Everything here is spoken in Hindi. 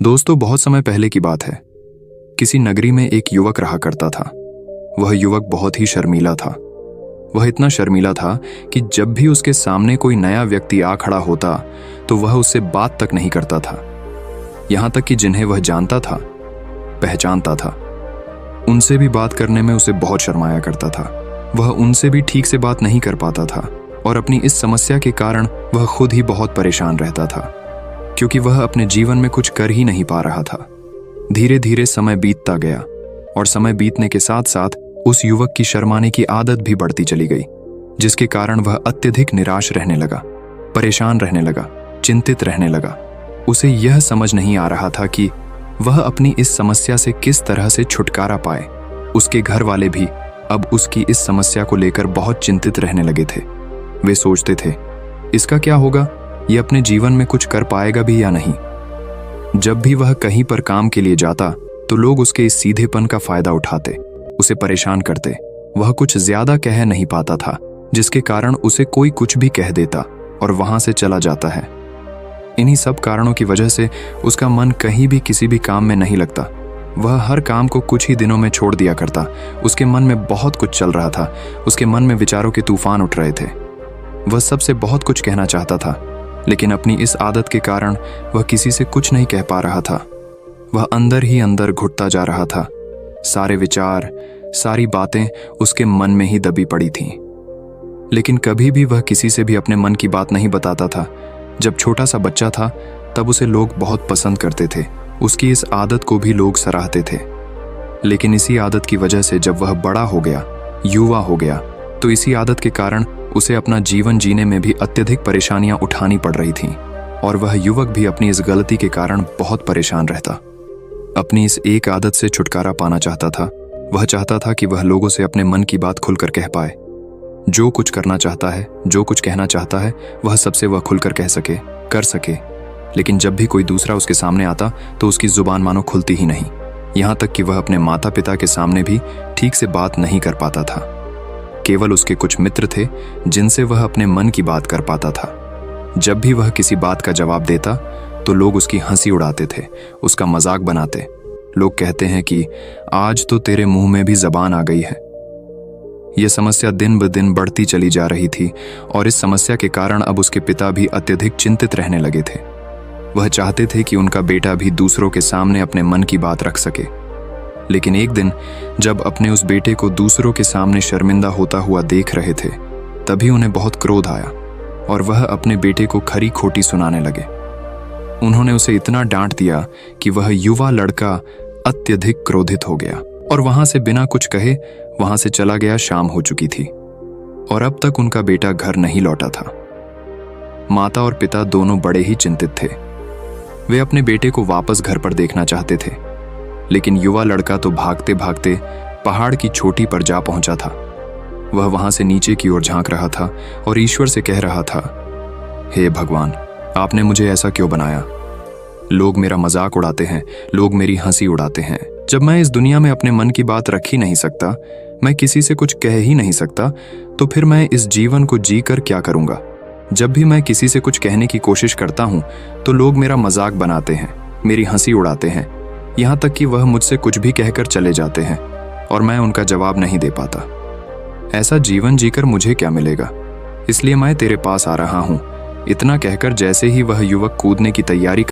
दोस्तों, बहुत समय पहले की बात है। किसी नगरी में एक युवक रहा करता था। वह युवक बहुत ही शर्मीला था। वह इतना शर्मीला था कि जब भी उसके सामने कोई नया व्यक्ति आ खड़ा होता तो वह उससे बात तक नहीं करता था। यहां तक कि जिन्हें वह जानता था, पहचानता था, उनसे भी बात करने में उसे बहुत शर्माया करता था। वह उनसे भी ठीक से बात नहीं कर पाता था और अपनी इस समस्या के कारण वह खुद ही बहुत परेशान रहता था, क्योंकि वह अपने जीवन में कुछ कर ही नहीं पा रहा था। धीरे धीरे समय बीतता गया और समय बीतने के साथ साथ उस युवक की शर्माने की आदत भी बढ़ती चली गई, जिसके कारण वह अत्यधिक निराश रहने लगा, परेशान रहने लगा, चिंतित रहने लगा। उसे यह समझ नहीं आ रहा था कि वह अपनी इस समस्या से किस तरह से छुटकारा पाए। उसके घर वाले भी अब उसकी इस समस्या को लेकर बहुत चिंतित रहने लगे थे। वे सोचते थे, इसका क्या होगा, ये अपने जीवन में कुछ कर पाएगा भी या नहीं। जब भी वह कहीं पर काम के लिए जाता तो लोग उसके इस सीधेपन का फायदा उठाते, उसे परेशान करते। वह कुछ ज्यादा कह नहीं पाता था, जिसके कारण उसे कोई कुछ भी कह देता और वहां से चला जाता है। इन्हीं सब कारणों की वजह से उसका मन कहीं भी किसी भी काम में नहीं लगता। वह हर काम को कुछ ही दिनों में छोड़ दिया करता। उसके मन में बहुत कुछ चल रहा था। उसके मन में विचारों के तूफान उठ रहे थे। वह सबसे बहुत कुछ कहना चाहता था, लेकिन अपनी इस आदत के कारण वह किसी से कुछ नहीं कह पा रहा था। वह अंदर ही अंदर घुटता जा रहा था। सारे विचार, सारी बातें उसके मन में ही दबी पड़ी थीं। लेकिन कभी भी वह किसी से भी अपने मन की बात नहीं बताता था। जब छोटा सा बच्चा था तब उसे लोग बहुत पसंद करते थे। उसकी इस आदत को भी लोग सराहते थे। लेकिन इसी आदत की वजह से जब वह बड़ा हो गया, युवा हो गया, तो इसी आदत के कारण उसे अपना जीवन जीने में भी अत्यधिक परेशानियां उठानी पड़ रही थीं और वह युवक भी अपनी इस गलती के कारण बहुत परेशान रहता। अपनी इस एक आदत से छुटकारा पाना चाहता था। वह चाहता था कि वह लोगों से अपने मन की बात खुलकर कह पाए। जो कुछ करना चाहता है, जो कुछ कहना चाहता है, वह सबसे वह खुलकर कह सके, कर सके। लेकिन जब भी कोई दूसरा उसके सामने आता तो उसकी जुबान मानो खुलती ही नहीं। यहाँ तक कि वह अपने माता पिता के सामने भी ठीक से बात नहीं कर पाता था। केवल उसके कुछ मित्र थे जिनसे वह अपने मन की बात कर पाता था। जब भी वह किसी बात का जवाब देता तो लोग उसकी हंसी उड़ाते थे, उसका मजाक बनाते। लोग कहते हैं कि आज तो तेरे मुंह में भी जबान आ गई है। यह समस्या दिन ब दिन बढ़ती चली जा रही थी और इस समस्या के कारण अब उसके पिता भी अत्यधिक चिंतित रहने लगे थे। वह चाहते थे कि उनका बेटा भी दूसरों के सामने अपने मन की बात रख सके। लेकिन एक दिन जब अपने उस बेटे को दूसरों के सामने शर्मिंदा होता हुआ देख रहे थे, तभी उन्हें बहुत क्रोध आया और वह अपने बेटे को खरी खोटी सुनाने लगे। उन्होंने उसे इतना डांट दिया कि वह युवा लड़का अत्यधिक क्रोधित हो गया और वहां से बिना कुछ कहे वहां से चला गया। शाम हो चुकी थी और अब तक उनका बेटा घर नहीं लौटा था। माता और पिता दोनों बड़े ही चिंतित थे। वे अपने बेटे को वापस घर पर देखना चाहते थे, लेकिन युवा लड़का तो भागते भागते पहाड़ की चोटी पर जा पहुंचा था। वह वहां से नीचे की ओर झांक रहा था और ईश्वर से कह रहा था, हे भगवान, आपने मुझे ऐसा क्यों बनाया? लोग मेरा मजाक उड़ाते हैं, लोग मेरी हंसी उड़ाते हैं। जब मैं इस दुनिया में अपने मन की बात रख ही नहीं सकता, मैं किसी से कुछ कह ही नहीं सकता, तो फिर मैं इस जीवन को जी कर क्या करूंगा? जब भी मैं किसी से कुछ कहने की कोशिश करता हूं तो लोग मेरा मजाक बनाते हैं, मेरी हंसी उड़ाते हैं, यहाँ तक कि वह मुझसे कुछ भी कहकर चले जाते हैं और मैं उनका जवाब नहीं दे पाता। ऐसा जीवन जीकर मुझे क्या मिलेगा? इसलिए मैं तेरे पास आ रहा हूँ। इतना कहकर जैसे ही वह युवक कूदने की तैयारी